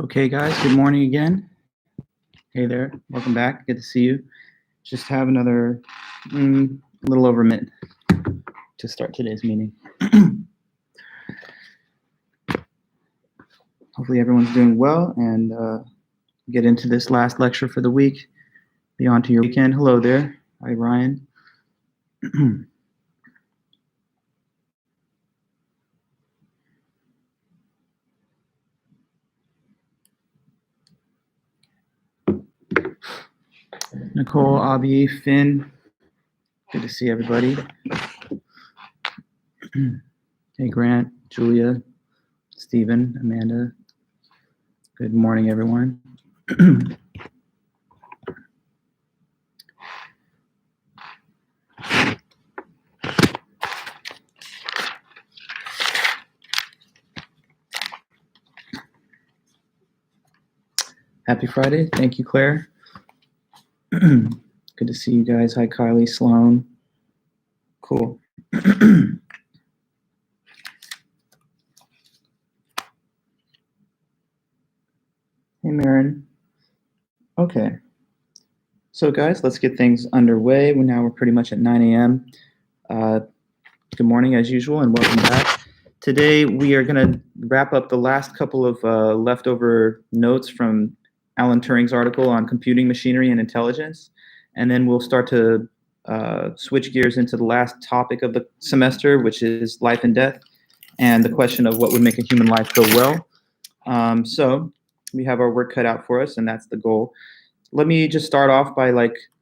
Okay, guys, good morning again. Hey there, welcome back. Good to see you. Just have another little over a minute to start today's meeting. Hopefully everyone's doing well and get into this last lecture for the week. Be on to your weekend. Hello there. Hi, Ryan. Nicole, Avi, Finn. Good to see everybody. Hey, Grant, Julia, Stephen, Amanda. Good morning, everyone. Happy Friday. Thank you, Claire. Good to see you guys. Hi, Kylie, Sloan. Cool. Hey, Marin. Okay. So, guys, let's get things underway. We're pretty much at 9 a.m. Good morning, as usual, and welcome back. Today, we are going to wrap up the last couple of leftover notes from Alan Turing's article on computing machinery and intelligence. And then we'll start to switch gears into the last topic of the semester, which is life and death, and the question of what would make a human life go well. So we have our work cut out for us, and that's the goal. Let me just start off by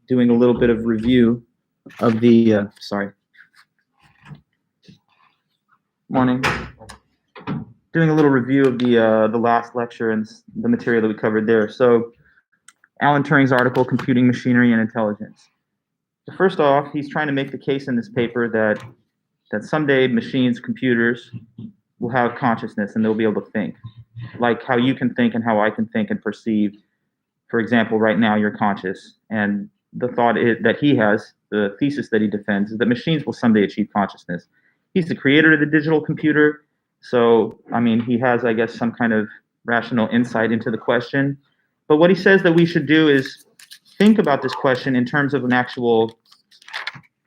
doing a little bit of review of the, morning. Doing a little review of the last lecture and the material that we covered there. So Alan Turing's article, Computing Machinery and Intelligence. So first off, he's trying to make the case in this paper that someday machines, computers, will have consciousness and they'll be able to think, like how you can think and how I can think and perceive. For example, right now you're conscious, and the thought that he has, the thesis that he defends, is that machines will someday achieve consciousness. He's the creator of the digital computer, so I mean he has, I guess, some kind of rational insight into the question. But what he says that we should do is think about this question in terms of an actual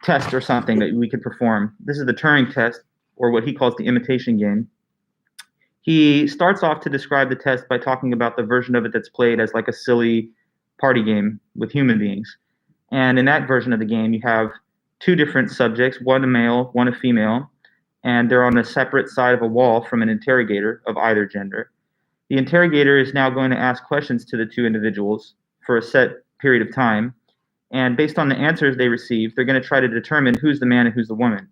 test or something that we could perform. This is the Turing test, or what he calls the imitation game. He starts off to describe the test by talking about the version of it that's played as like a silly party game with human beings. And in that version of the game, you have two different subjects, one a male, one a female, and they're on a separate side of a wall from an interrogator of either gender. The interrogator is now going to ask questions to the two individuals for a set period of time, and based on the answers they receive, they're going to try to determine who's the man and who's the woman.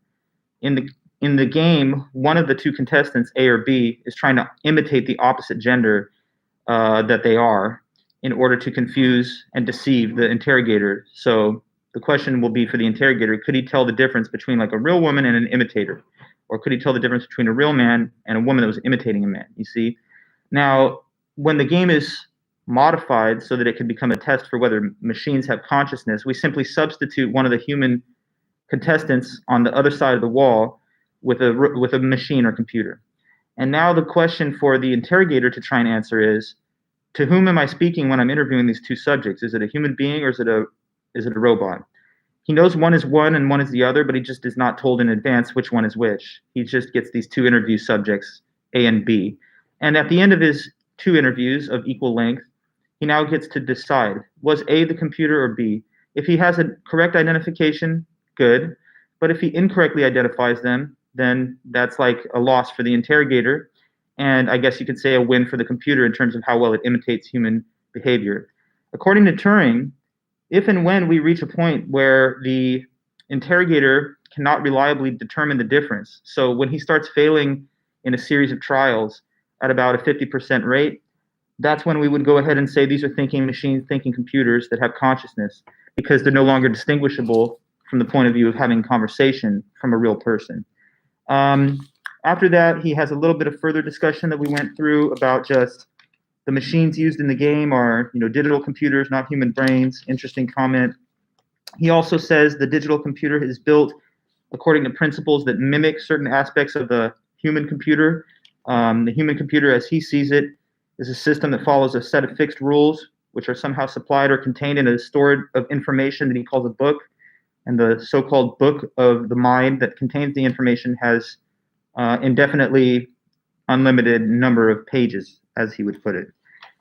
In the game, one of the two contestants, A or B, is trying to imitate the opposite gender that they are in order to confuse and deceive the interrogator. So the question will be for the interrogator, could he tell the difference between like a real woman and an imitator? Or could he tell the difference between a real man and a woman that was imitating a man? You see? Now, when the game is modified so that it can become a test for whether machines have consciousness, we simply substitute one of the human contestants on the other side of the wall with a machine or computer. And now the question for the interrogator to try and answer is, to whom am I speaking when I'm interviewing these two subjects? Is it a human being or is it a robot? He knows one is one and one is the other, but he just is not told in advance which one is which. He just gets these two interview subjects, A and B. And at the end of his two interviews of equal length, he now gets to decide, was A the computer or B? If he has a correct identification, good. But if he incorrectly identifies them, then that's like a loss for the interrogator. And I guess you could say a win for the computer in terms of how well it imitates human behavior. According to Turing, if and when we reach a point where the interrogator cannot reliably determine the difference, so when he starts failing in a series of trials at about a 50% rate, that's when we would go ahead and say these are thinking machines, thinking computers that have consciousness, because they're no longer distinguishable from the point of view of having conversation from a real person. After that, he has a little bit of further discussion that we went through about just the machines used in the game are, digital computers, not human brains. Interesting comment. He also says the digital computer is built according to principles that mimic certain aspects of the human computer. The human computer, as he sees it, is a system that follows a set of fixed rules, which are somehow supplied or contained in a storage of information that he calls a book. And the so-called book of the mind that contains the information has indefinitely unlimited number of pages, as he would put it.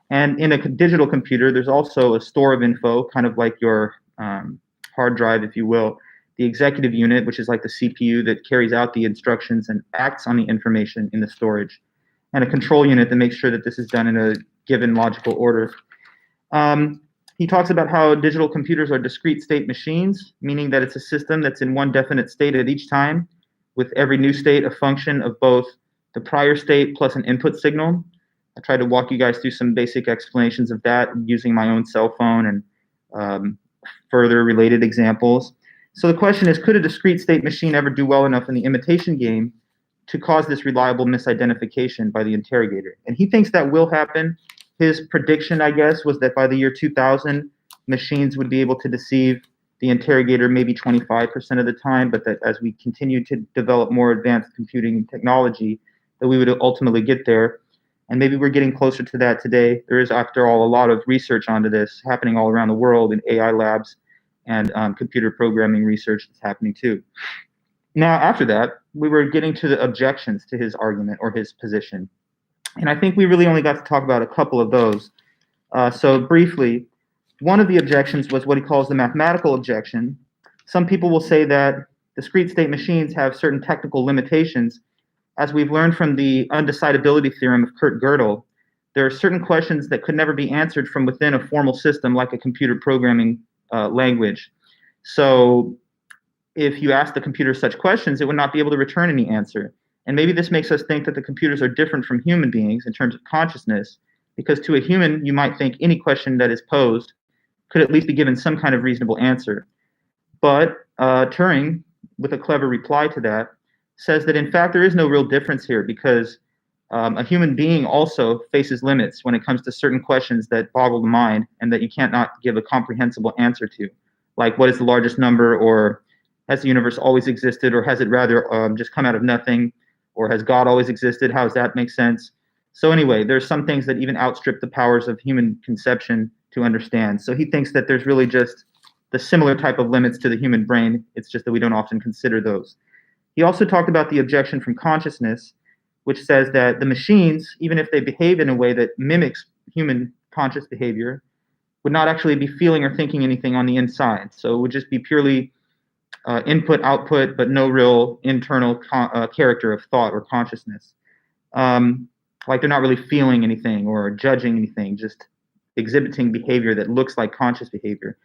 And in a digital computer, there's also a store of info, kind of like your hard drive, if you will. The executive unit, which is like the CPU that carries out the instructions and acts on the information in the storage, and a control unit that makes sure that this is done in a given logical order. He talks about how digital computers are discrete state machines, meaning that it's a system that's in one definite state at each time, with every new state a function of both the prior state plus an input signal. I tried to walk you guys through some basic explanations of that using my own cell phone and further related examples. So the question is, could a discrete state machine ever do well enough in the imitation game to cause this reliable misidentification by the interrogator? And he thinks that will happen. His prediction, I guess, was that by the year 2000, machines would be able to deceive the interrogator maybe 25% of the time, but that as we continue to develop more advanced computing technology, that we would ultimately get there. And maybe we're getting closer to that today. There is, after all, a lot of research onto this happening all around the world in AI labs and computer programming research that's happening too. Now, after that, we were getting to the objections to his argument or his position. And I think we really only got to talk about a couple of those. So briefly, one of the objections was what he calls the mathematical objection. Some people will say that discrete state machines have certain technical limitations. As we've learned from the undecidability theorem of Kurt Gödel, there are certain questions that could never be answered from within a formal system like a computer programming language. So if you ask the computer such questions, it would not be able to return any answer. And maybe this makes us think that the computers are different from human beings in terms of consciousness, because to a human, you might think any question that is posed could at least be given some kind of reasonable answer. But Turing, with a clever reply to that, says that in fact there is no real difference here, because a human being also faces limits when it comes to certain questions that boggle the mind and that you can't not give a comprehensible answer to, like what is the largest number, or has the universe always existed, or has it rather just come out of nothing, or has God always existed? How does that make sense? So anyway, there's some things that even outstrip the powers of human conception to understand. So he thinks that there's really just the similar type of limits to the human brain. It's just that we don't often consider those. He also talked about the objection from consciousness, which says that the machines, even if they behave in a way that mimics human conscious behavior, would not actually be feeling or thinking anything on the inside. So it would just be purely input, output, but no real internal character of thought or consciousness. Like they're not really feeling anything or judging anything, just exhibiting behavior that looks like conscious behavior.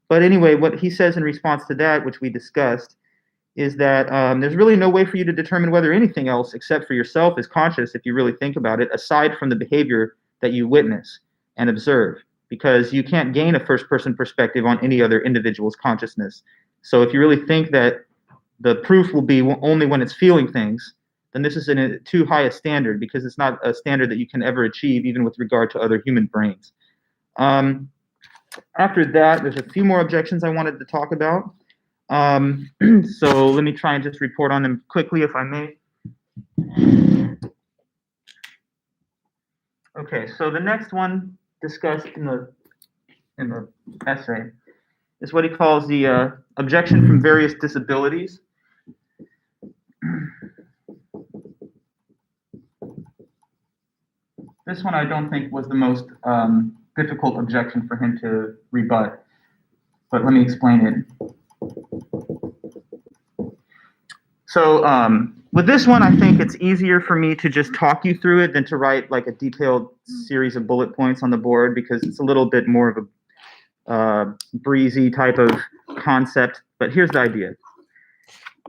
But anyway, what he says in response to that, which we discussed, is that there's really no way for you to determine whether anything else except for yourself is conscious, if you really think about it, aside from the behavior that you witness and observe, because you can't gain a first-person perspective on any other individual's consciousness. So if you really think that the proof will be only when it's feeling things, then this is in too high a standard, because it's not a standard that you can ever achieve, even with regard to other human brains. After that, there's a few more objections I wanted to talk about. So let me try and just report on them quickly, if I may. Okay, so the next one discussed in the essay is what he calls the objection from various disabilities. This one I don't think was the most difficult objection for him to rebut, but let me explain it. So with this one, I think it's easier for me to just talk you through it than to write like a detailed series of bullet points on the board, because it's a little bit more of a breezy type of concept. But here's the idea.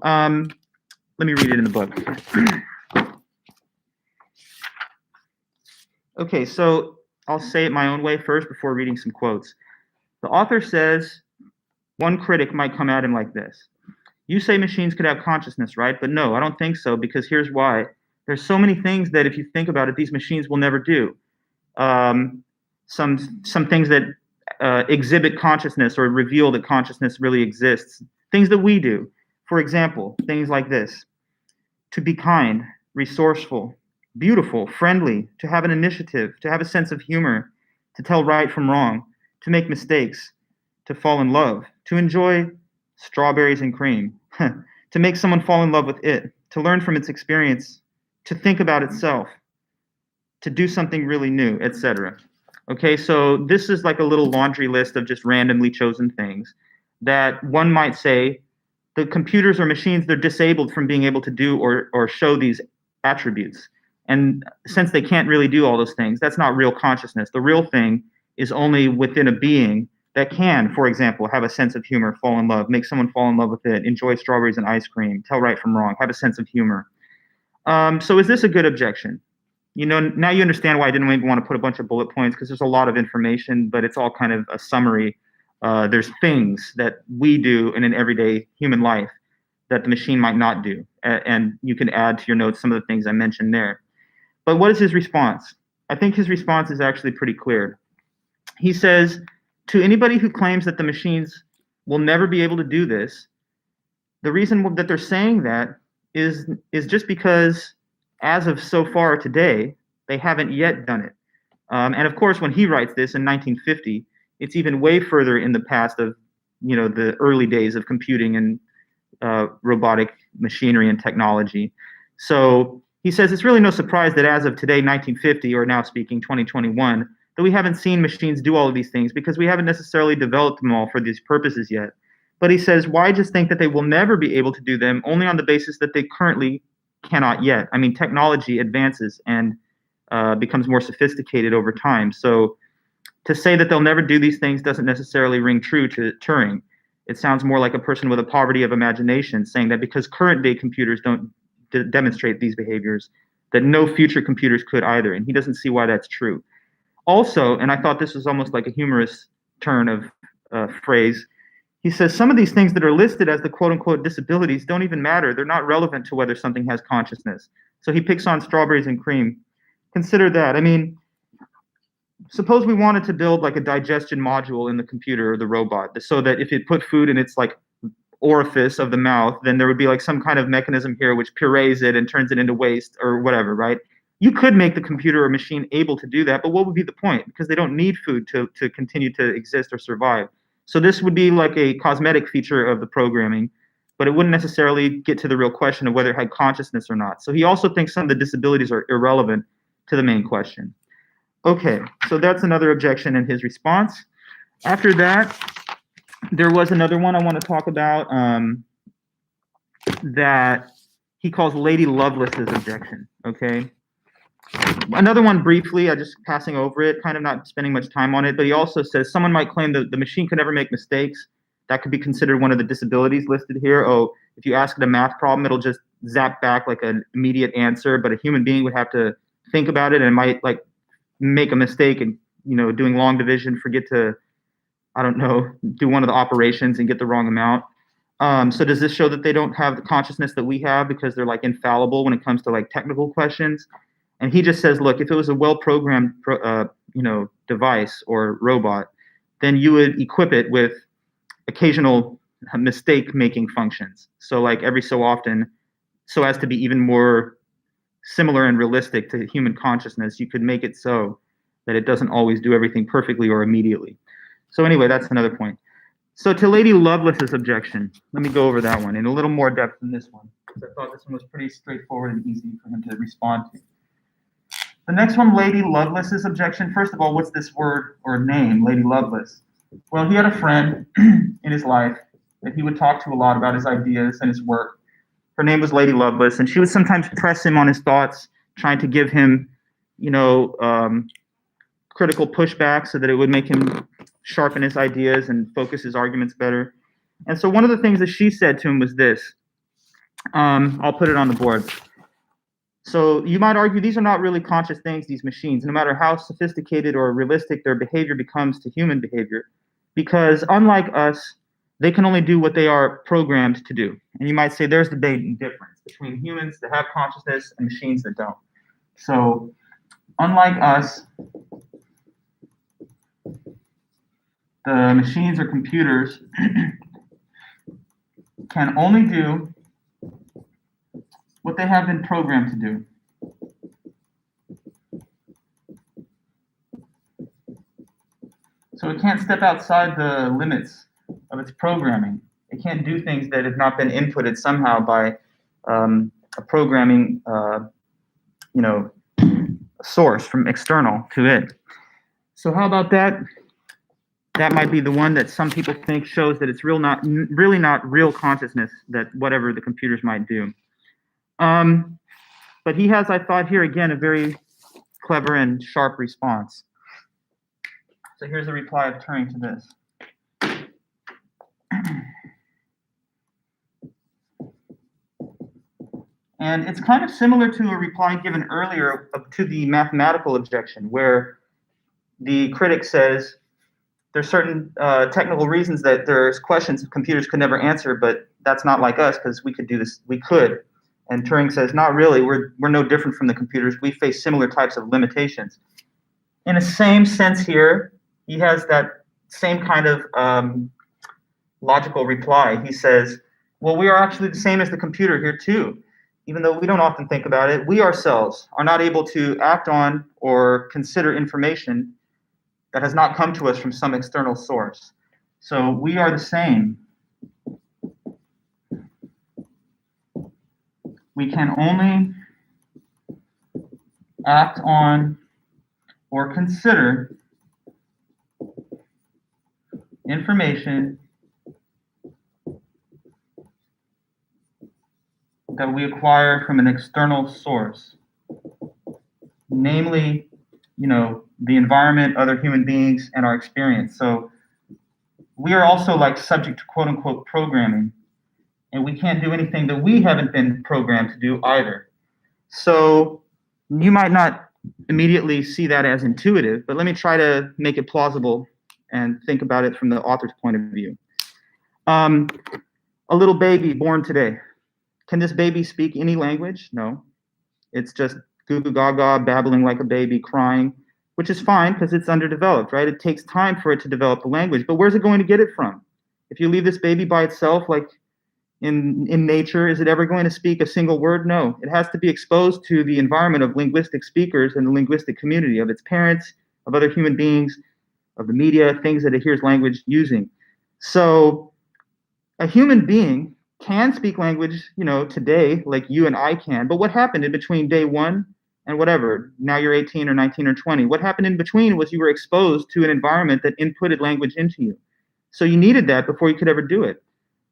Let me read it in the book. Okay, so I'll say it my own way first before reading some quotes. The author says, one critic might come at him like this. You say machines could have consciousness, right? But no, I don't think so, because here's why. There's so many things that if you think about it, these machines will never do. Some things that exhibit consciousness or reveal that consciousness really exists. Things that we do. For example, things like this. To be kind, resourceful, beautiful, friendly, to have an initiative, to have a sense of humor, to tell right from wrong, to make mistakes, to fall in love, to enjoy strawberries and cream, to make someone fall in love with it, to learn from its experience, to think about itself, to do something really new, etc. Okay, so this is like a little laundry list of just randomly chosen things that one might say the computers or machines, they're disabled from being able to do or show these attributes. And since they can't really do all those things, that's not real consciousness. The real thing is only within a being that can, for example, have a sense of humor, fall in love, make someone fall in love with it, enjoy strawberries and ice cream, tell right from wrong, have a sense of humor. So is this a good objection? You know, now you understand why I didn't even want to put a bunch of bullet points, because there's a lot of information, but it's all kind of a summary. There's things that we do in an everyday human life that the machine might not do. And you can add to your notes some of the things I mentioned there. But what is his response? I think his response is actually pretty clear. He says, to anybody who claims that the machines will never be able to do this, the reason that they're saying that is just because as of so far today, they haven't yet done it. And of course, when he writes this in 1950, it's even way further in the past of, you know, the early days of computing and robotic machinery and technology. So he says it's really no surprise that as of today, 1950, or now speaking 2021, that we haven't seen machines do all of these things because we haven't necessarily developed them all for these purposes yet. But he says, why just think that they will never be able to do them only on the basis that they currently cannot yet? I mean, technology advances and becomes more sophisticated over time. So to say that they'll never do these things doesn't necessarily ring true to Turing. It sounds more like a person with a poverty of imagination saying that because current day computers don't demonstrate these behaviors, that no future computers could either. And he doesn't see why that's true. Also, and I thought this was almost like a humorous turn of phrase, he says some of these things that are listed as the quote unquote disabilities don't even matter. They're not relevant to whether something has consciousness. So he picks on strawberries and cream. Consider that. I mean, suppose we wanted to build like a digestion module in the computer or the robot so that if it put food in its like orifice of the mouth, then there would be like some kind of mechanism here which purees it and turns it into waste or whatever, right? You could make the computer or machine able to do that, but what would be the point? Because they don't need food to continue to exist or survive. So this would be like a cosmetic feature of the programming, but it wouldn't necessarily get to the real question of whether it had consciousness or not. So he also thinks some of the disabilities are irrelevant to the main question. Okay, so that's another objection in his response. After that, there was another one I want to talk about that he calls Lady Loveless's objection, okay? Another one briefly, I just passing over it, kind of not spending much time on it, but he also says someone might claim that the machine could never make mistakes. That could be considered one of the disabilities listed here. Oh, if you ask it a math problem, it'll just zap back like an immediate answer, but a human being would have to think about it and might like make a mistake and, you know, doing long division, forget to, I don't know, do one of the operations and get the wrong amount. So does this show that they don't have the consciousness that we have because they're like infallible when it comes to like technical questions? And he just says, look, if it was a well-programmed, device or robot, then you would equip it with occasional mistake-making functions. So like every so often, so as to be even more similar and realistic to human consciousness, you could make it so that it doesn't always do everything perfectly or immediately. So anyway, that's another point. So to Lady Loveless's objection, let me go over that one in a little more depth than this one, because I thought this one was pretty straightforward and easy for him to respond to. The next one, Lady Loveless's objection. First of all, what's this word or name, Lady Loveless? Well, he had a friend in his life that he would talk to a lot about his ideas and his work. Her name was Lady Loveless, and she would sometimes press him on his thoughts, trying to give him, critical pushback so that it would make him sharpen his ideas and focus his arguments better. And so one of the things that she said to him was this. I'll put it on the board. So you might argue these are not really conscious things, these machines, no matter how sophisticated or realistic their behavior becomes to human behavior, because unlike us, they can only do what they are programmed to do. And you might say there's the big difference between humans that have consciousness and machines that don't. So unlike us, the machines or computers can only do what they have been programmed to do. So it can't step outside the limits of its programming. It can't do things that have not been inputted somehow by a programming, source from external to it. So how about that? That might be the one that some people think shows that it's really not real consciousness, that whatever the computers might do. But he has, I thought, here again, a very clever and sharp response. So here's a reply of Turing to this. And it's kind of similar to a reply given earlier to the mathematical objection, where the critic says there's certain technical reasons that there's questions computers could never answer, but that's not like us because we could do this. We could. And Turing says, not really. We're no different from the computers. We face similar types of limitations. In a same sense here, he has that same kind of logical reply. He says, well, we are actually the same as the computer here too. Even though we don't often think about it, we ourselves are not able to act on or consider information that has not come to us from some external source. So we are the same. We can only act on or consider information that we acquire from an external source, namely, the environment, other human beings, and our experience. So we are also like subject to quote unquote programming, and we can't do anything that we haven't been programmed to do either. So you might not immediately see that as intuitive, but let me try to make it plausible and think about it from the author's point of view. A little baby born today. Can this baby speak any language? No. It's just goo goo gaga, babbling like a baby, crying, which is fine because it's underdeveloped, right? It takes time for it to develop the language, but where's it going to get it from? If you leave this baby by itself, like in nature, is it ever going to speak a single word? No. It has to be exposed to the environment of linguistic speakers and the linguistic community, of its parents, of other human beings, of the media, things that it hears language using. So a human being can speak language, today, like you and I can, but what happened in between day one and whatever, now you're 18 or 19 or 20, what happened in between was you were exposed to an environment that inputted language into you. So you needed that before you could ever do it.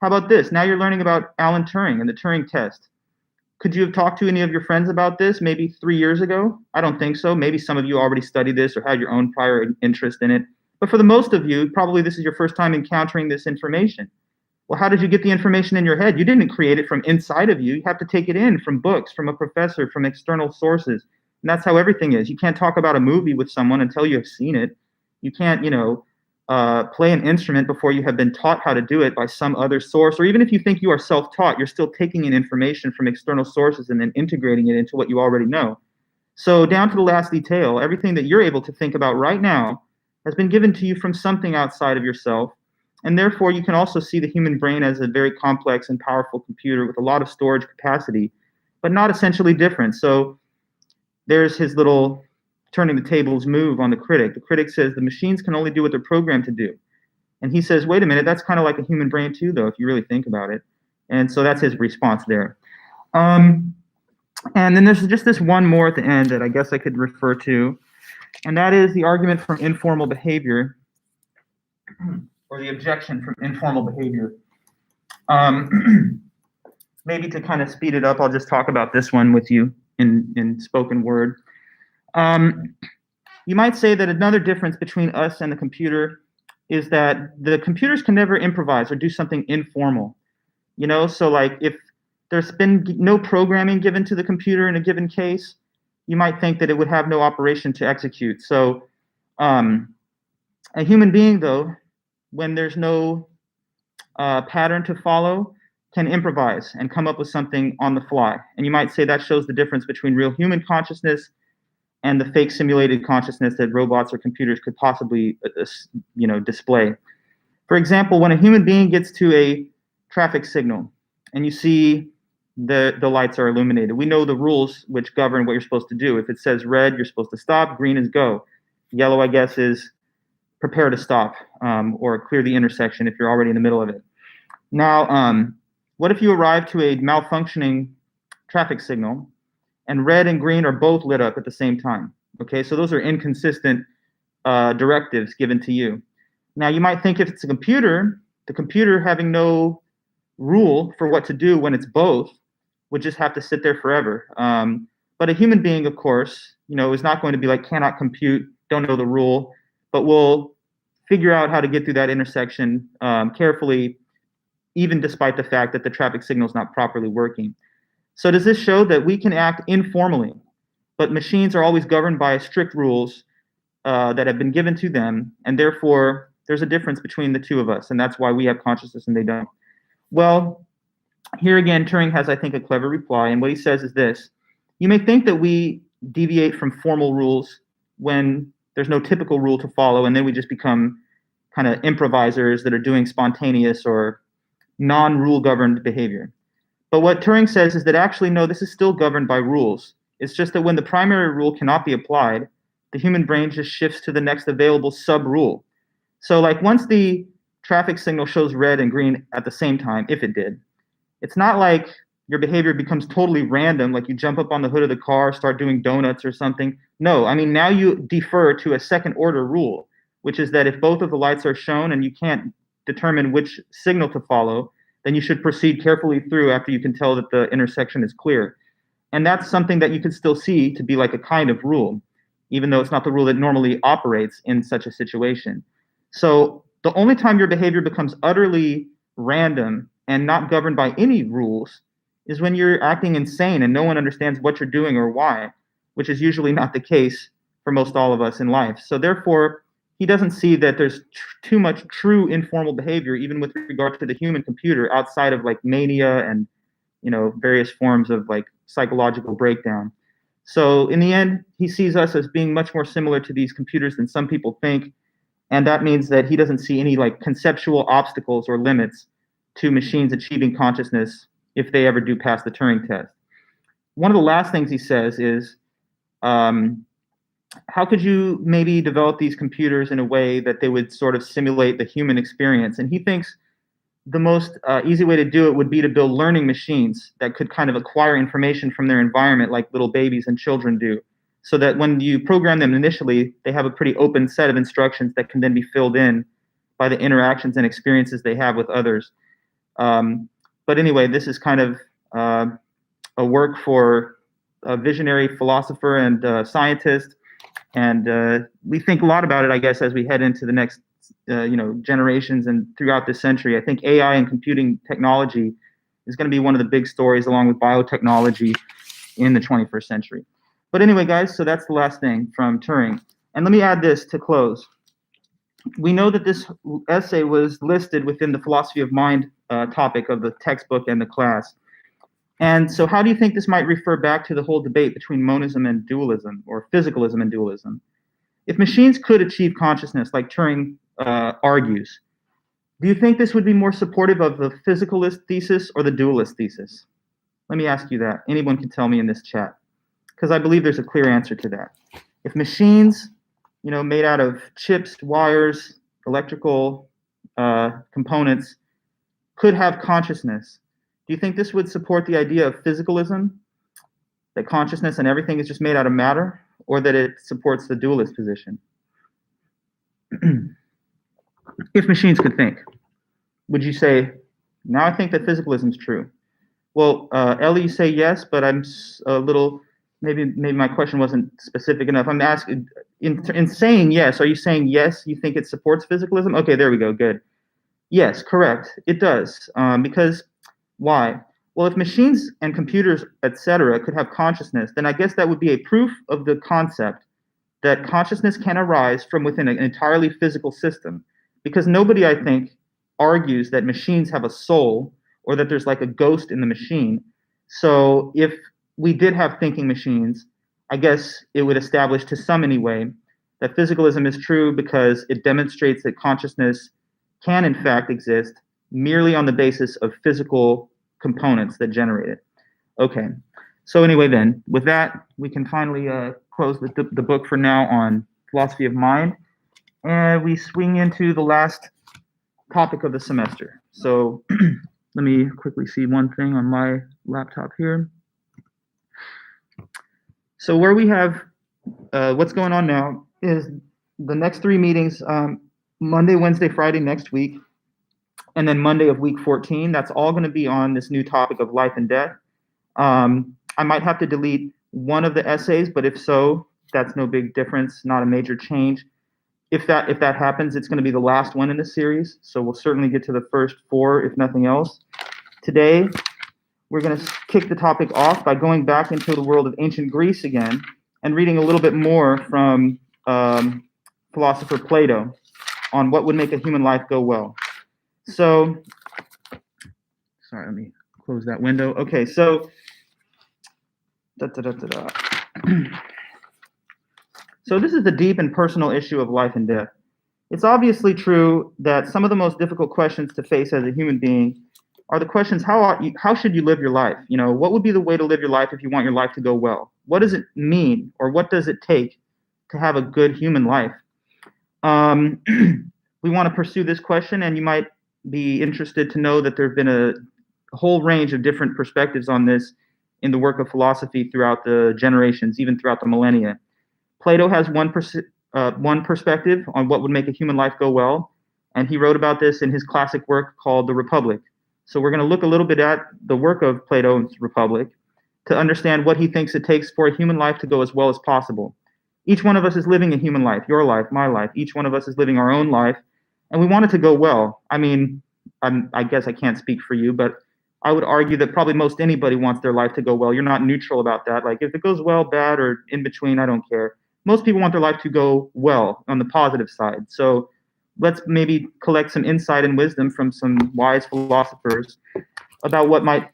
How about this? Now you're learning about Alan Turing and the Turing test. Could you have talked to any of your friends about this maybe 3 years ago? I don't think so. Maybe some of you already studied this or had your own prior interest in it. But for the most of you, probably this is your first time encountering this information. Well, how did you get the information in your head? You didn't create it from inside of you. You have to take it in from books, from a professor, from external sources. And that's how everything is. You can't talk about a movie with someone until you have seen it. You can't, play an instrument before you have been taught how to do it by some other source. Or even if you think you are self-taught, you're still taking in information from external sources and then integrating it into what you already know. So down to the last detail, everything that you're able to think about right now has been given to you from something outside of yourself. And therefore, you can also see the human brain as a very complex and powerful computer with a lot of storage capacity, but not essentially different. So there's his little turning the tables move on the critic. The critic says the machines can only do what they're programmed to do. And he says, wait a minute, that's kind of like a human brain too, though, if you really think about it. And so that's his response there. And then there's just this one more at the end that I guess I could refer to, and that is the argument from informal behavior, or the objection from informal behavior. Maybe to kind of speed it up, I'll just talk about this one with you in spoken word. You might say that another difference between us and the computer is that the computers can never improvise or do something informal. So like if there's been no programming given to the computer in a given case, you might think that it would have no operation to execute. So a human being, though, when there's no pattern to follow, can improvise and come up with something on the fly. And you might say that shows the difference between real human consciousness and the fake simulated consciousness that robots or computers could possibly, display. For example, when a human being gets to a traffic signal and you see the lights are illuminated, we know the rules which govern what you're supposed to do. If it says red, you're supposed to stop. Green is go. Yellow, I guess, is prepare to stop or clear the intersection if you're already in the middle of it. Now, what if you arrive to a malfunctioning traffic signal and red and green are both lit up at the same time? Okay, so those are inconsistent directives given to you. Now, you might think if it's a computer, the computer having no rule for what to do when it's both would just have to sit there forever. But a human being, of course, is not going to be like, cannot compute, don't know the rule, but will figure out how to get through that intersection carefully, even despite the fact that the traffic signal is not properly working. So does this show that we can act informally, but machines are always governed by strict rules that have been given to them, and therefore there's a difference between the two of us, and that's why we have consciousness and they don't? Well, here again, Turing has, I think, a clever reply, and what he says is this. You may think that we deviate from formal rules when there's no typical rule to follow, and then we just become kind of improvisers that are doing spontaneous or non-rule governed behavior. But what Turing says is that actually, no, this is still governed by rules. It's just that when the primary rule cannot be applied, the human brain just shifts to the next available sub-rule. So like once the traffic signal shows red and green at the same time, if it did, it's not like your behavior becomes totally random, like you jump up on the hood of the car, start doing donuts or something. No, I mean, now you defer to a second order rule, which is that if both of the lights are shown and you can't determine which signal to follow, then you should proceed carefully through after you can tell that the intersection is clear. And that's something that you can still see to be like a kind of rule, even though it's not the rule that normally operates in such a situation. So the only time your behavior becomes utterly random and not governed by any rules is when you're acting insane and no one understands what you're doing or why, which is usually not the case for most all of us in life. So therefore, he doesn't see that there's too much true informal behavior, even with regard to the human computer, outside of like mania and various forms of like psychological breakdown. So in the end, he sees us as being much more similar to these computers than some people think. And that means that he doesn't see any like conceptual obstacles or limits to machines achieving consciousness if they ever do pass the Turing test. One of the last things he says is, how could you maybe develop these computers in a way that they would sort of simulate the human experience? And he thinks the most easy way to do it would be to build learning machines that could kind of acquire information from their environment like little babies and children do, so that when you program them initially, they have a pretty open set of instructions that can then be filled in by the interactions and experiences they have with others. But anyway, this is kind of a work for a visionary philosopher and scientist. And we think a lot about it, I guess, as we head into the next generations and throughout this century. I think AI and computing technology is going to be one of the big stories, along with biotechnology, in the 21st century. But anyway, guys, so that's the last thing from Turing. And let me add this to close. We know that this essay was listed within the philosophy of mind topic of the textbook and the class. And so how do you think this might refer back to the whole debate between monism and dualism, or physicalism and dualism? If machines could achieve consciousness, like Turing argues, do you think this would be more supportive of the physicalist thesis or the dualist thesis? Let me ask you that. Anyone can tell me in this chat, because I believe there's a clear answer to that. If machines, made out of chips, wires, electrical components, could have consciousness, do you think this would support the idea of physicalism, that consciousness and everything is just made out of matter, or that it supports the dualist position? If machines could think, would you say, now I think that physicalism is true? Well, Ellie, you say yes, but I'm a little, maybe my question wasn't specific enough. I'm asking, in saying yes, are you saying yes, you think it supports physicalism? Okay, there we go, good. Yes, correct, it does. Because why? Well, if machines and computers, etc., could have consciousness, then I guess that would be a proof of the concept that consciousness can arise from within an entirely physical system. Because nobody, I think, argues that machines have a soul or that there's like a ghost in the machine. So if we did have thinking machines, I guess it would establish to some anyway that physicalism is true because it demonstrates that consciousness can in fact exist merely on the basis of physical components that generate it. Okay, so anyway then, with that, we can finally close the book for now on philosophy of mind. and we swing into the last topic of the semester. So let me quickly see one thing on my laptop here. So where we have what's going on now is the next 3 meetings, Monday, Wednesday, Friday next week, and then Monday of week 14. That's all going to be on this new topic of life and death. I might have to delete one of the essays, but if so, that's no big difference, not a major change. If that happens, it's going to be the last one in the series, so we'll certainly get to the first 4, if nothing else. Today, we're going to kick the topic off by going back into the world of ancient Greece again and reading a little bit more from philosopher Plato on what would make a human life go well. So, sorry, let me close that window. Okay, so, so this is the deep and personal issue of life and death. It's obviously true that some of the most difficult questions to face as a human being are the questions: how should you live your life? You know, what would be the way to live your life if you want your life to go well? What does it mean, or what does it take to have a good human life? We want to pursue this question, and you might be interested to know that there have been a whole range of different perspectives on this in the work of philosophy throughout the generations, even throughout the millennia. Plato has one perspective on what would make a human life go well, and he wrote about this in his classic work called The Republic. So we're going to look a little bit at the work of Plato's Republic to understand what he thinks it takes for a human life to go as well as possible. Each one of us is living a human life, your life, my life. Each one of us is living our own life, and we want it to go well. I mean, I guess I can't speak for you, but I would argue that probably most anybody wants their life to go well. You're not neutral about that. Like, if it goes well, bad, or in between, I don't care. Most people want their life to go well on the positive side. So let's maybe collect some insight and wisdom from some wise philosophers about what might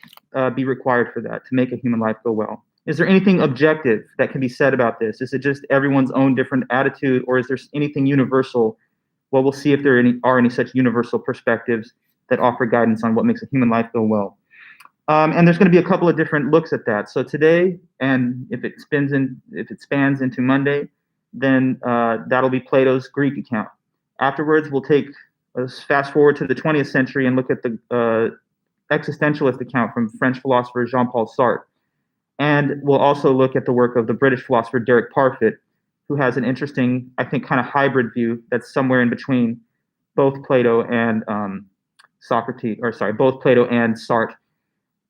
be required for that, to make a human life go well. Is there anything objective that can be said about this? Is it just everyone's own different attitude, or is there anything universal? Well, we'll see if there are any such universal perspectives that offer guidance on what makes a human life go well. And there's going to be a couple of different looks at that. So today, and if it spans into Monday, then that'll be Plato's Greek account. Afterwards, we'll take a fast forward to the 20th century and look at the existentialist account from French philosopher Jean-Paul Sartre. And we'll also look at the work of the British philosopher Derek Parfit, who has an interesting, I think, kind of hybrid view that's somewhere in between both Plato and both Plato and Sartre.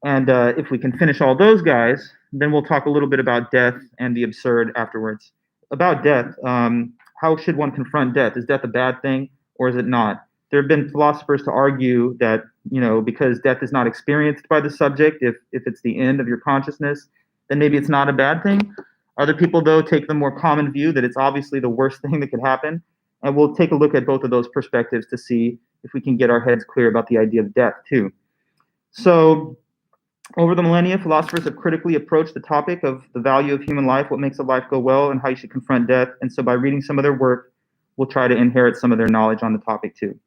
And if we can finish all those guys, then we'll talk a little bit about death and the absurd afterwards. About death, how should one confront death? Is death a bad thing, or is it not? There have been philosophers to argue that, you know, because death is not experienced by the subject, if it's the end of your consciousness, then maybe it's not a bad thing. Other people, though, take the more common view that it's obviously the worst thing that could happen. And we'll take a look at both of those perspectives to see if we can get our heads clear about the idea of death, too. So, over the millennia, philosophers have critically approached the topic of the value of human life, what makes a life go well, and how you should confront death. And so by reading some of their work, we'll try to inherit some of their knowledge on the topic too.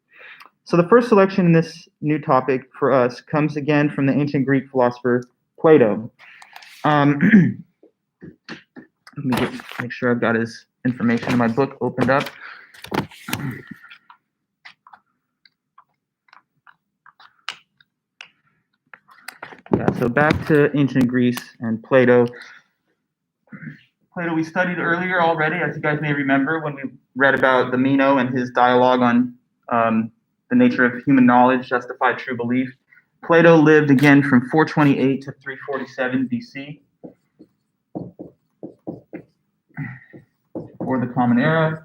So the first selection in this new topic for us comes again from the ancient Greek philosopher Plato. Let me just make sure I've got his information in my book opened up. Yeah, so back to ancient Greece and Plato. Plato we studied earlier already, as you guys may remember, when we read about the Meno and his dialogue on the nature of human knowledge, justified true belief. Plato lived again from 428 to 347 BC, before the Common Era,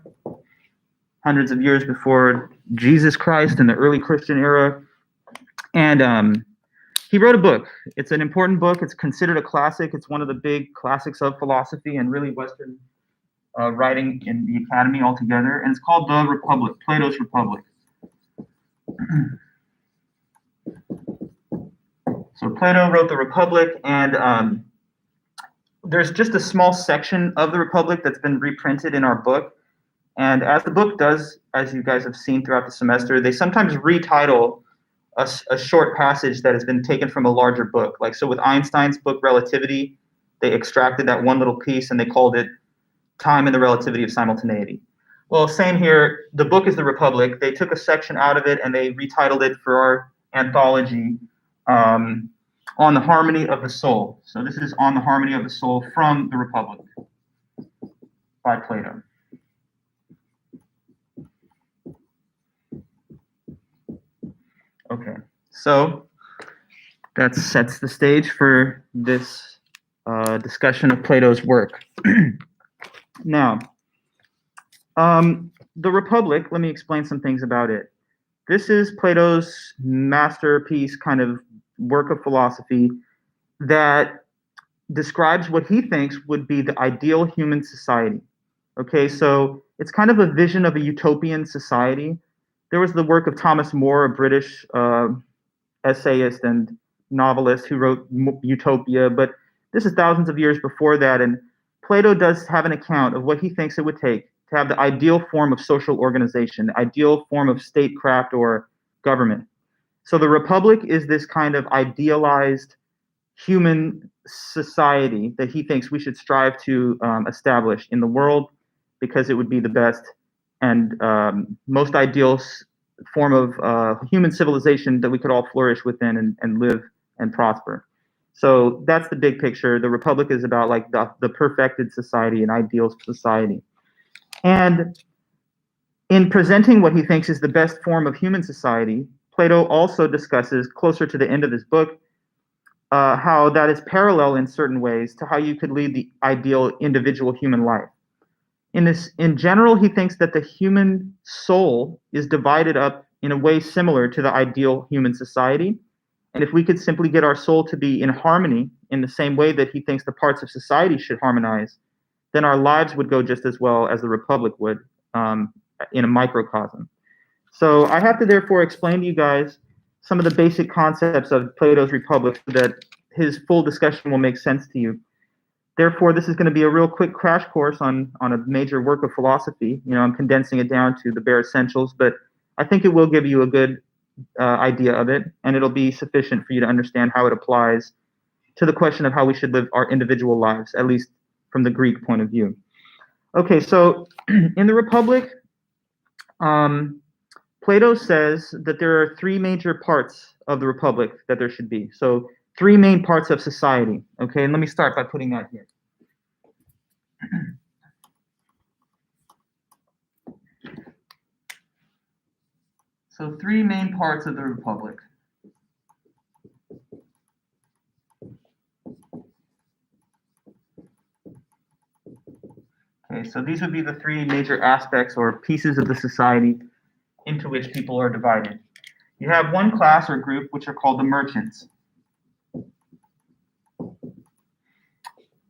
hundreds of years before Jesus Christ in the early Christian era. And he wrote a book. It's an important book. It's considered a classic. It's one of the big classics of philosophy and really Western writing in the academy altogether. And it's called The Republic, Plato's Republic. So Plato wrote The Republic, and there's just a small section of The Republic that's been reprinted in our book. And as the book does, as you guys have seen throughout the semester, they sometimes retitle a short passage that has been taken from a larger book. Like, so with Einstein's book Relativity, they extracted that one little piece and they called it Time and the Relativity of Simultaneity. Well, same here. The book is The Republic. They took a section out of it and they retitled it for our anthology, um, On the Harmony of the Soul. So this is On the Harmony of the Soul from The Republic by Plato. Okay, so that sets the stage for this discussion of Plato's work. Now, The Republic, let me explain some things about it. This is Plato's masterpiece kind of work of philosophy that describes what he thinks would be the ideal human society. Okay, so it's kind of a vision of a utopian society. There was the work of Thomas More, a British essayist and novelist who wrote Utopia, but this is thousands of years before that, and Plato does have an account of what he thinks it would take to have the ideal form of social organization, the ideal form of statecraft or government. So the Republic is this kind of idealized human society that he thinks we should strive to establish in the world because it would be the best and most ideal form of human civilization that we could all flourish within and live and prosper. So that's the big picture. The Republic is about like the perfected society, an ideal society. And in presenting what he thinks is the best form of human society, Plato also discusses, closer to the end of his book, how that is parallel in certain ways to how you could lead the ideal individual human life. In general, he thinks that the human soul is divided up in a way similar to the ideal human society. And if we could simply get our soul to be in harmony in the same way that he thinks the parts of society should harmonize, then our lives would go just as well as the Republic would in a microcosm. So I have to therefore explain to you guys some of the basic concepts of Plato's Republic so that his full discussion will make sense to you. Therefore, this is going to be a real quick crash course on a major work of philosophy. You know, I'm condensing it down to the bare essentials, but I think it will give you a good idea of it, and it'll be sufficient for you to understand how it applies to the question of how we should live our individual lives, at least from the Greek point of view. Okay, so in the Republic, Plato says that there are three major parts of the Republic that there should be. So three main parts of society. Okay, and let me start by putting that here. So three main parts of the Republic. Okay, so these would be the three major aspects or pieces of the society into which people are divided. You have one class or group which are called the merchants.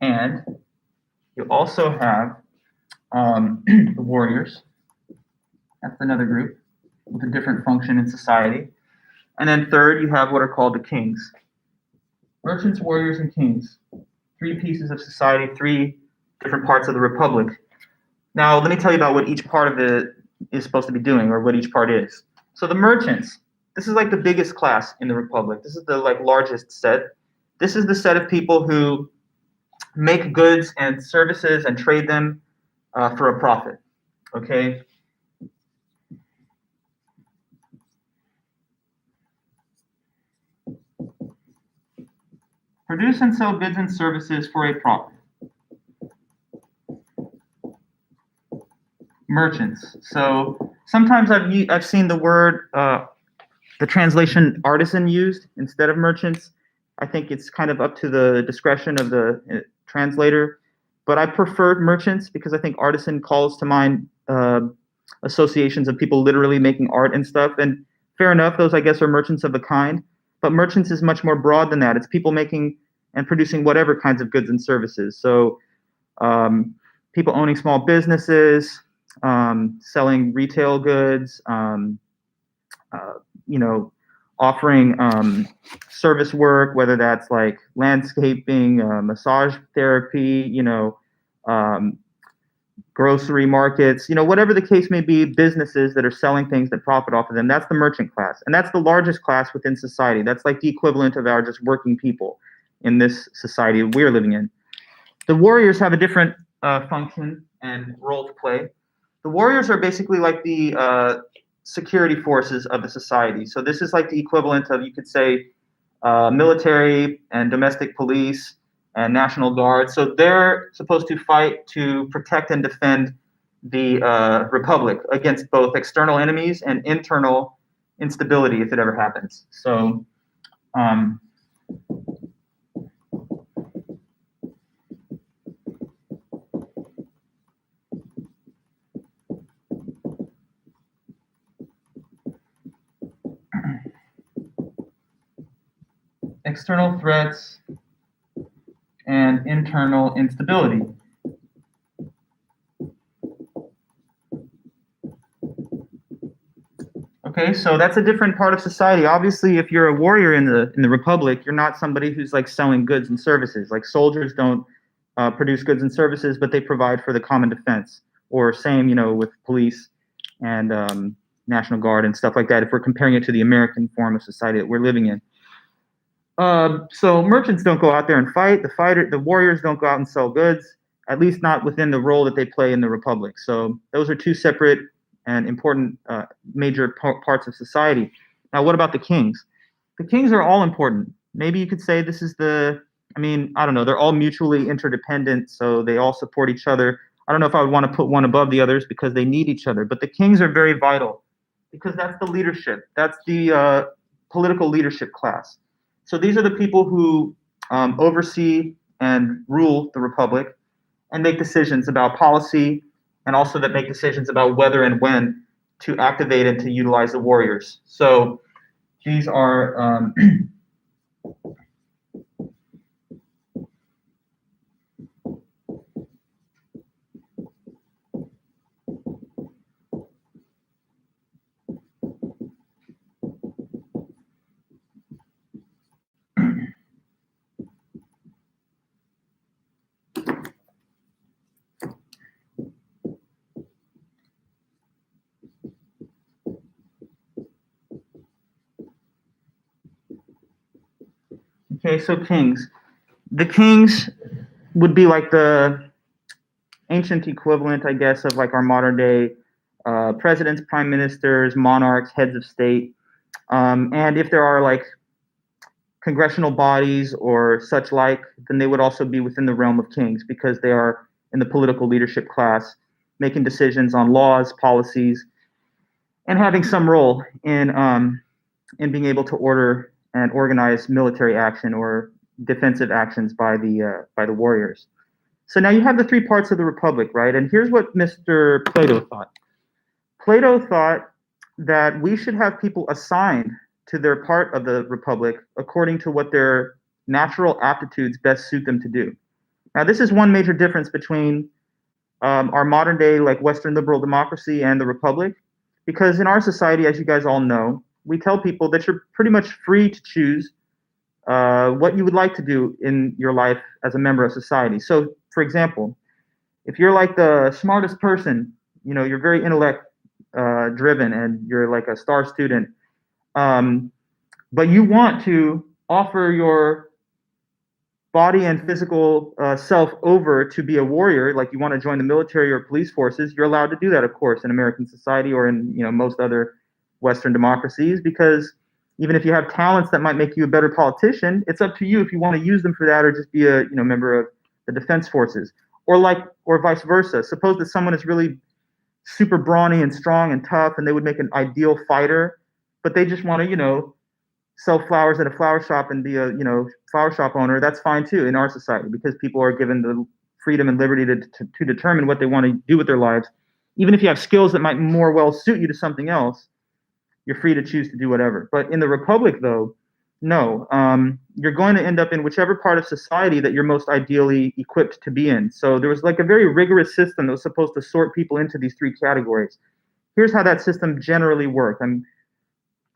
And you also have the warriors. That's another group with a different function in society. And then third, you have what are called the kings. Merchants, warriors, and kings. Three pieces of society, three different parts of the Republic. Now, let me tell you about what each part of it is supposed to be doing, or what each part is. So the merchants, this is like the biggest class in the Republic. This is the largest set. This is the set of people who make goods and services and trade them for a profit. Okay. Produce and sell goods and services for a profit. Merchants. So sometimes I've seen the word, the translation artisan used instead of merchants. I think it's kind of up to the discretion of the translator, but I prefer merchants because I think artisan calls to mind associations of people literally making art and stuff. And fair enough, those I guess are merchants of a kind, but merchants is much more broad than that. It's people making and producing whatever kinds of goods and services. So people owning small businesses, selling retail goods, offering service work, whether that's like landscaping, massage therapy, grocery markets, whatever the case may be, businesses that are selling things that profit off of them. That's the merchant class. And that's the largest class within society. That's like the equivalent of our just working people in this society we're living in. The warriors have a different function and role to play. The warriors are basically like the security forces of the society. So this is like the equivalent of, you could say, military and domestic police and national guard. So they're supposed to fight to protect and defend the republic against both external enemies and internal instability if it ever happens. So um, external threats and internal instability. Okay, so that's a different part of society. Obviously, if you're a warrior in the republic, you're not somebody who's like selling goods and services. Like soldiers don't produce goods and services, but they provide for the common defense. Or same, with police and National Guard and stuff like that. If we're comparing it to the American form of society that we're living in. So merchants don't go out there and fight. The warriors don't go out and sell goods, at least not within the role that they play in the republic. So those are two separate and important major parts of society. Now, what about the kings? The kings are all important. Maybe you could say this is I don't know, they're all mutually interdependent, so they all support each other. I don't know if I would want to put one above the others because they need each other, but the kings are very vital because that's the leadership. That's the political leadership class. So these are the people who oversee and rule the republic and make decisions about policy, and also that make decisions about whether and when to activate and to utilize the warriors. So these are okay. So kings. The kings would be like the ancient equivalent, I guess, of like our modern day presidents, prime ministers, monarchs, heads of state. And if there are like congressional bodies or such like, then they would also be within the realm of kings because they are in the political leadership class, making decisions on laws, policies, and having some role in being able to order and organize military action or defensive actions by the warriors. So now you have the three parts of the republic, right? And here's what Mr. Plato thought. Plato thought that we should have people assigned to their part of the republic according to what their natural aptitudes best suit them to do. Now, this is one major difference between our modern day, like Western liberal democracy and the republic, because in our society, as you guys all know, we tell people that you're pretty much free to choose what you would like to do in your life as a member of society. So, for example, if you're like the smartest person, you're very intellect driven and you're like a star student, but you want to offer your body and physical self over to be a warrior, like you want to join the military or police forces, you're allowed to do that, of course, in American society or in most other Western democracies, because even if you have talents that might make you a better politician, it's up to you if you want to use them for that or just be a member of the defense forces, or vice versa. Suppose that someone is really super brawny and strong and tough, and they would make an ideal fighter, but they just want to sell flowers at a flower shop and be a flower shop owner. That's fine too in our society because people are given the freedom and liberty to determine what they want to do with their lives. Even if you have skills that might more well suit you to something else, you're free to choose to do whatever. But in the republic, though, no, you're going to end up in whichever part of society that you're most ideally equipped to be in. So there was like a very rigorous system that was supposed to sort people into these three categories. Here's how that system generally worked. I'm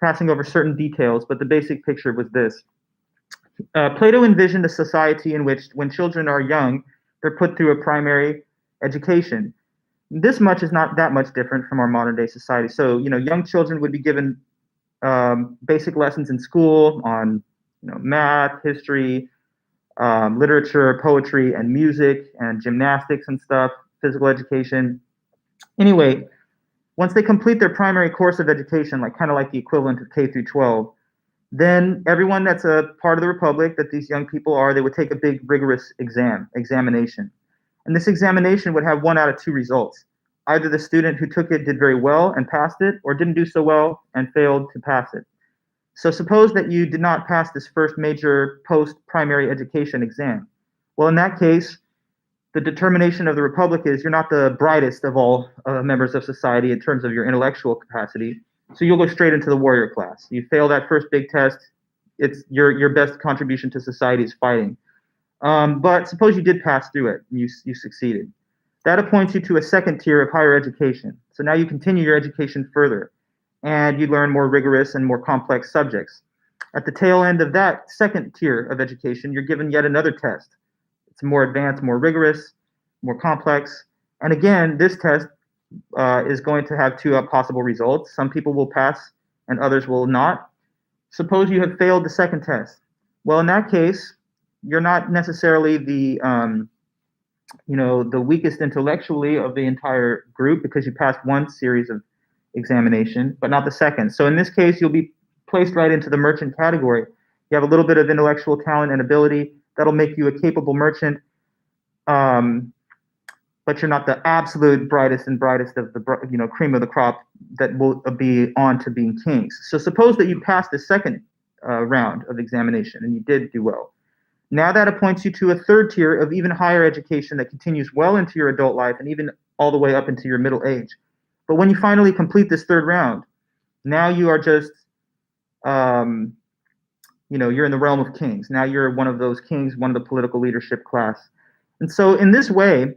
passing over certain details, but the basic picture was this. Plato envisioned a society in which, when children are young, they're put through a primary education. This much is not that much different from our modern day society. So, young children would be given basic lessons in school on, math, history, literature, poetry, and music, and gymnastics and stuff, physical education. Anyway, once they complete their primary course of education, kind of like the equivalent of K through 12, then everyone that's a part of the Republic that these young people are, they would take a big rigorous examination. And this examination would have one out of two results. Either the student who took it did very well and passed it, or didn't do so well and failed to pass it. So suppose that you did not pass this first major post-primary education exam. Well, in that case, the determination of the Republic is you're not the brightest of all members of society in terms of your intellectual capacity. So you'll go straight into the warrior class. You fail that first big test, it's your best contribution to society is fighting. But suppose you did pass through it and you succeeded. That appoints you to a second tier of higher education. So now you continue your education further and you learn more rigorous and more complex subjects. At the tail end of that second tier of education, you're given yet another test. It's more advanced, more rigorous, more complex. And again, this test is going to have two possible results. Some people will pass and others will not. Suppose you have failed the second test. Well, in that case, you're not necessarily the weakest intellectually of the entire group because you passed one series of examination, but not the second. So in this case, you'll be placed right into the merchant category. You have a little bit of intellectual talent and ability that'll make you a capable merchant, but you're not the absolute brightest of the cream of the crop that will be on to being kings. So suppose that you passed the second round of examination and you did do well. Now that appoints you to a third tier of even higher education that continues well into your adult life and even all the way up into your middle age. But when you finally complete this third round, now you are just, you're in the realm of kings. Now you're one of those kings, one of the political leadership class. And so in this way,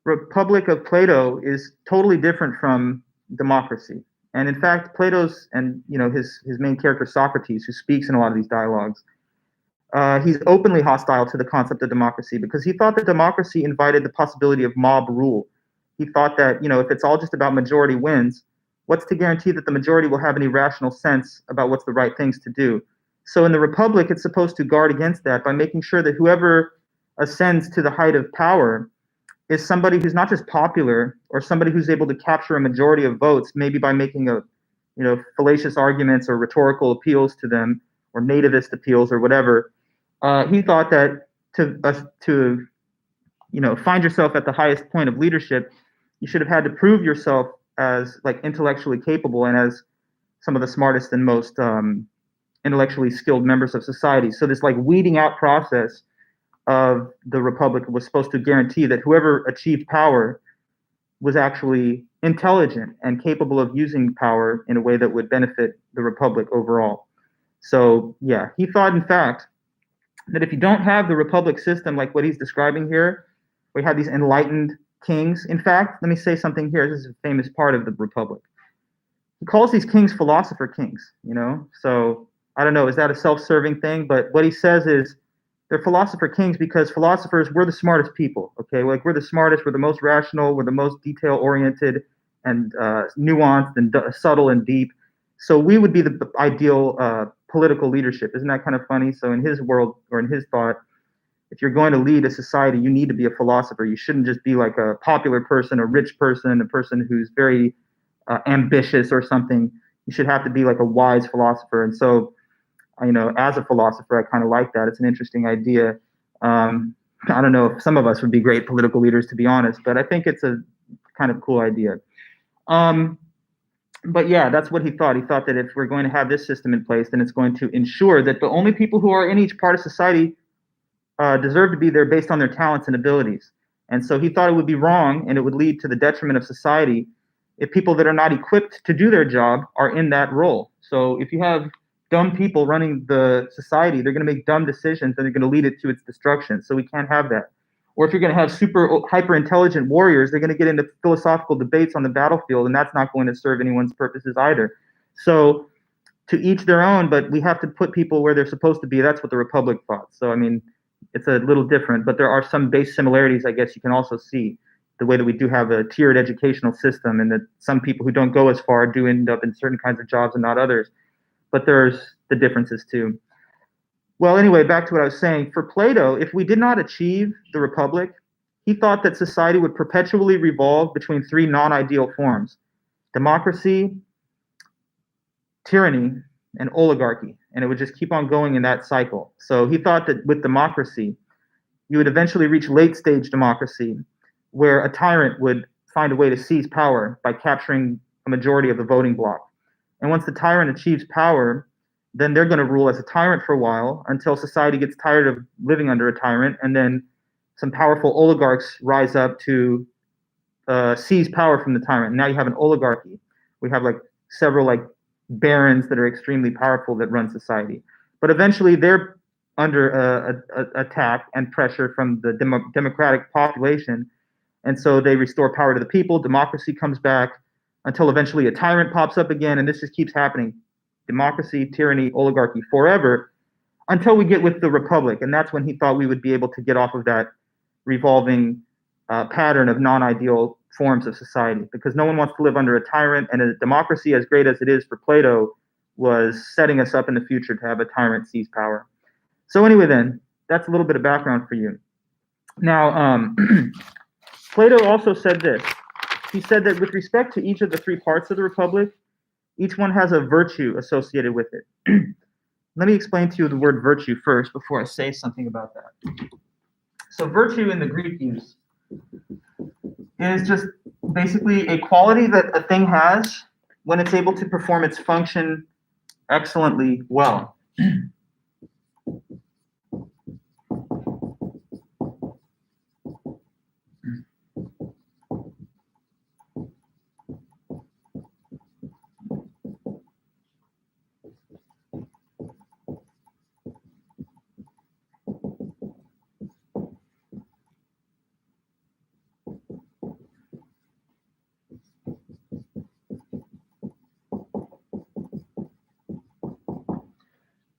Republic of Plato is totally different from democracy. And in fact, Plato's and his main character Socrates, who speaks in a lot of these dialogues, he's openly hostile to the concept of democracy because he thought that democracy invited the possibility of mob rule. He thought that, if it's all just about majority wins, what's to guarantee that the majority will have any rational sense about what's the right things to do? So in the Republic, it's supposed to guard against that by making sure that whoever ascends to the height of power is somebody who's not just popular or somebody who's able to capture a majority of votes, maybe by making fallacious arguments or rhetorical appeals to them or nativist appeals or whatever. He thought that to find yourself at the highest point of leadership, you should have had to prove yourself as intellectually capable and as some of the smartest and most intellectually skilled members of society. So this weeding out process of the Republic was supposed to guarantee that whoever achieved power was actually intelligent and capable of using power in a way that would benefit the Republic overall. So yeah, he thought, in fact, that if you don't have the Republic system like what he's describing here, we have these enlightened kings. In fact, let me say something here. This is a famous part of the Republic. He calls these kings philosopher kings, So I don't know, is that a self-serving thing? But what he says is they're philosopher kings because philosophers, we're the smartest people, okay? We're the smartest, we're the most rational, we're the most detail-oriented and nuanced and subtle and deep. So we would be the ideal political leadership. Isn't that kind of funny? So in his world, or in his thought, if you're going to lead a society, you need to be a philosopher. You shouldn't just be like a popular person, a rich person, a person who's very ambitious or something. You should have to be like a wise philosopher. And so, as a philosopher, I kind of like that. It's an interesting idea. I don't know if some of us would be great political leaders, to be honest, but I think it's a kind of cool idea. But yeah, that's what he thought. He thought that if we're going to have this system in place, then it's going to ensure that the only people who are in each part of society deserve to be there based on their talents and abilities. And so he thought it would be wrong and it would lead to the detriment of society if people that are not equipped to do their job are in that role. So if you have dumb people running the society, they're going to make dumb decisions and they're going to lead it to its destruction. So we can't have that. Or if you're going to have super hyper intelligent warriors, they're going to get into philosophical debates on the battlefield, and that's not going to serve anyone's purposes either. So to each their own, but we have to put people where they're supposed to be. That's what the Republic thought. So, I mean, it's a little different, but there are some base similarities, I guess you can also see the way that we do have a tiered educational system and that some people who don't go as far do end up in certain kinds of jobs and not others. But there's the differences too. Well, anyway, back to what I was saying. For Plato, if we did not achieve the Republic, he thought that society would perpetually revolve between three non-ideal forms: democracy, tyranny, and oligarchy. And it would just keep on going in that cycle. So he thought that with democracy, you would eventually reach late stage democracy, where a tyrant would find a way to seize power by capturing a majority of the voting bloc. And once the tyrant achieves power, then they're going to rule as a tyrant for a while until society gets tired of living under a tyrant, and then some powerful oligarchs rise up to seize power from the tyrant. And now you have an oligarchy. We have like several like barons that are extremely powerful that run society. But eventually they're under attack and pressure from the democratic population. And so they restore power to the people. Democracy comes back until eventually a tyrant pops up again. And this just keeps happening. Democracy, tyranny, oligarchy, forever, until we get with the republic. And that's when he thought we would be able to get off of that revolving pattern of non-ideal forms of society, because no one wants to live under a tyrant. And a democracy, as great as it is for Plato, was setting us up in the future to have a tyrant seize power. So anyway, then, that's a little bit of background for you. Now, Plato also said this. He said that with respect to each of the three parts of the republic, each one has a virtue associated with it. Let me explain to you the word virtue first before I say something about that. So virtue in the Greek use is just basically a quality that a thing has when it's able to perform its function excellently well.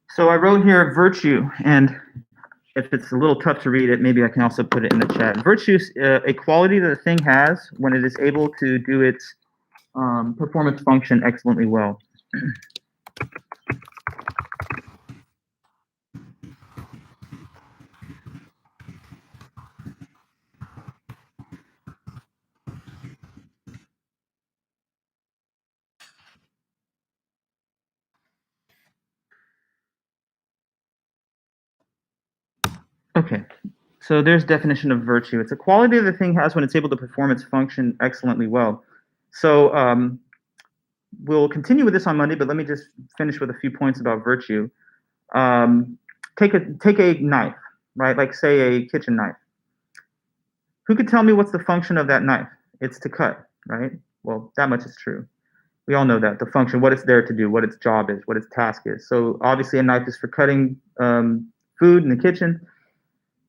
So I wrote here virtue, and if it's a little tough to read it, maybe I can also put it in the chat. Virtue is a quality that a thing has when it is able to do its perform its function excellently well. Okay, so there's definition of virtue. It's a quality the thing has when it's able to perform its function excellently well. So we'll continue with this on Monday, but let me just finish with a few points about virtue. Take a knife, right? Like say a kitchen knife. Who could tell me what's the function of that knife? It's to cut, right? Well, that much is true. We all know that, the function, what it's there to do, what its job is, what its task is. So obviously a knife is for cutting food in the kitchen.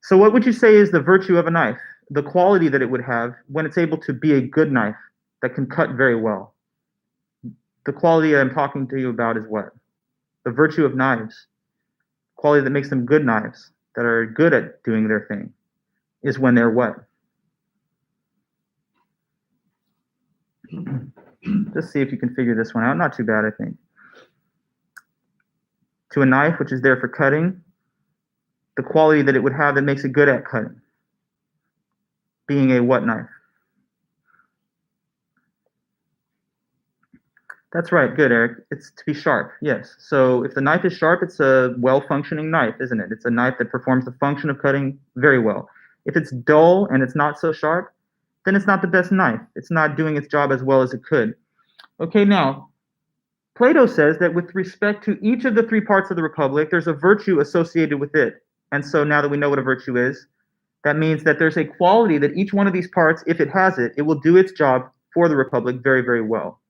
So what would you say is the virtue of a knife? The quality that it would have when it's able to be a good knife that can cut very well. The quality I'm talking to you about is what? The virtue of knives. Quality that makes them good knives, that are good at doing their thing, is when they're what? Just see if you can figure this one out. Not too bad, I think. To a knife, which is there for cutting, the quality that it would have that makes it good at cutting. Being a what knife? That's right. Good, Eric. It's to be sharp. Yes. So if the knife is sharp, it's a well-functioning knife, isn't it? It's a knife that performs the function of cutting very well. If it's dull and it's not so sharp, then it's not the best knife. It's not doing its job as well as it could. Okay, now, Plato says that with respect to each of the three parts of the republic, there's a virtue associated with it. And so now that we know what a virtue is, that means that there's a quality that each one of these parts, if it has it, it will do its job for the republic very, very well.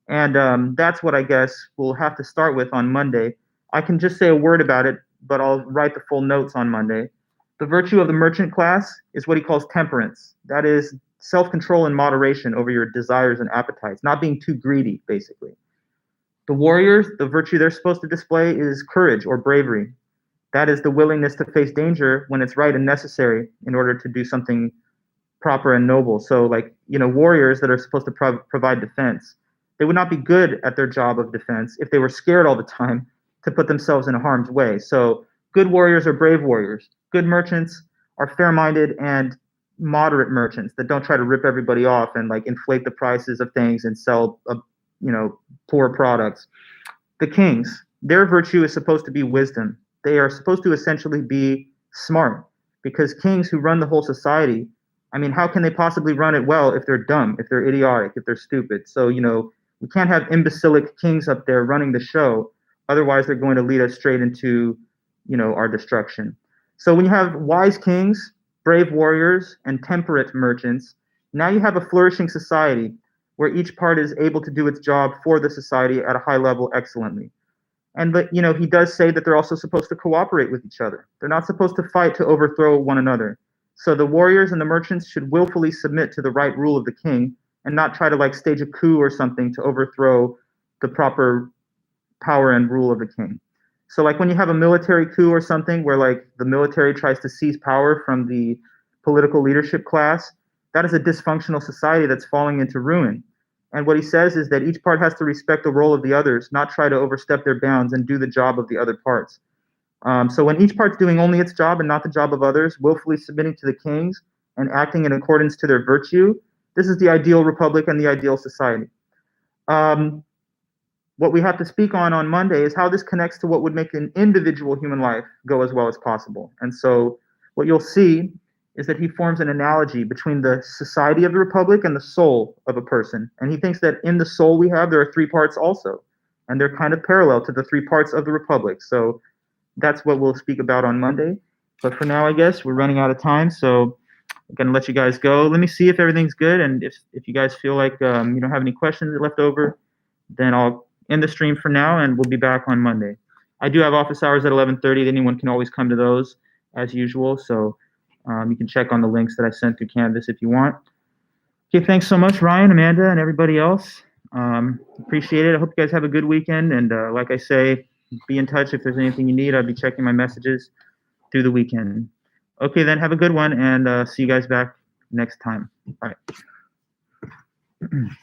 And that's what I guess we'll have to start with on Monday. I can just say a word about it, but I'll write the full notes on Monday. The virtue of the merchant class is what he calls temperance. That is self-control and moderation over your desires and appetites, not being too greedy, basically. The warriors, the virtue they're supposed to display is courage or bravery. That is the willingness to face danger when it's right and necessary in order to do something proper and noble. So like, warriors that are supposed to provide defense, they would not be good at their job of defense if they were scared all the time to put themselves in harm's way. So good warriors are brave warriors. Good merchants are fair-minded and moderate merchants that don't try to rip everybody off and like inflate the prices of things and sell, poor products. The kings, their virtue is supposed to be wisdom. They are supposed to essentially be smart, because kings who run the whole society, I mean, how can they possibly run it well if they're dumb, if they're idiotic, if they're stupid? So, we can't have imbecilic kings up there running the show. Otherwise, they're going to lead us straight into, our destruction. So when you have wise kings, brave warriors, and temperate merchants, now you have a flourishing society where each part is able to do its job for the society at a high level excellently. And but he does say that they're also supposed to cooperate with each other. They're not supposed to fight to overthrow one another. So the warriors and the merchants should willfully submit to the right rule of the king and not try to like stage a coup or something to overthrow the proper power and rule of the king. So like when you have a military coup or something where like the military tries to seize power from the political leadership class, that is a dysfunctional society that's falling into ruin. And what he says is that each part has to respect the role of the others, not try to overstep their bounds and do the job of the other parts. So when each part's doing only its job and not the job of others, willfully submitting to the kings and acting in accordance to their virtue, this is the ideal republic and the ideal society. What we have to speak on Monday is how this connects to what would make an individual human life go as well as possible. And so what you'll see is that he forms an analogy between the society of the republic and the soul of a person. And he thinks that in the soul we have, there are three parts also, and they're kind of parallel to the three parts of the republic. So that's what we'll speak about on Monday. But for now, I guess we're running out of time, so I'm gonna let you guys go. Let me see if everything's good, and if you guys feel like you don't have any questions left over, then I'll end the stream for now, and we'll be back on Monday. I do have office hours at 11:30. Anyone can always come to those as usual. So you can check on the links that I sent through Canvas if you want. Okay, thanks so much, Ryan, Amanda, and everybody else. Appreciate it. I hope you guys have a good weekend. And like I say, be in touch if there's anything you need. I'll be checking my messages through the weekend. Okay, then have a good one, and see you guys back next time. All right.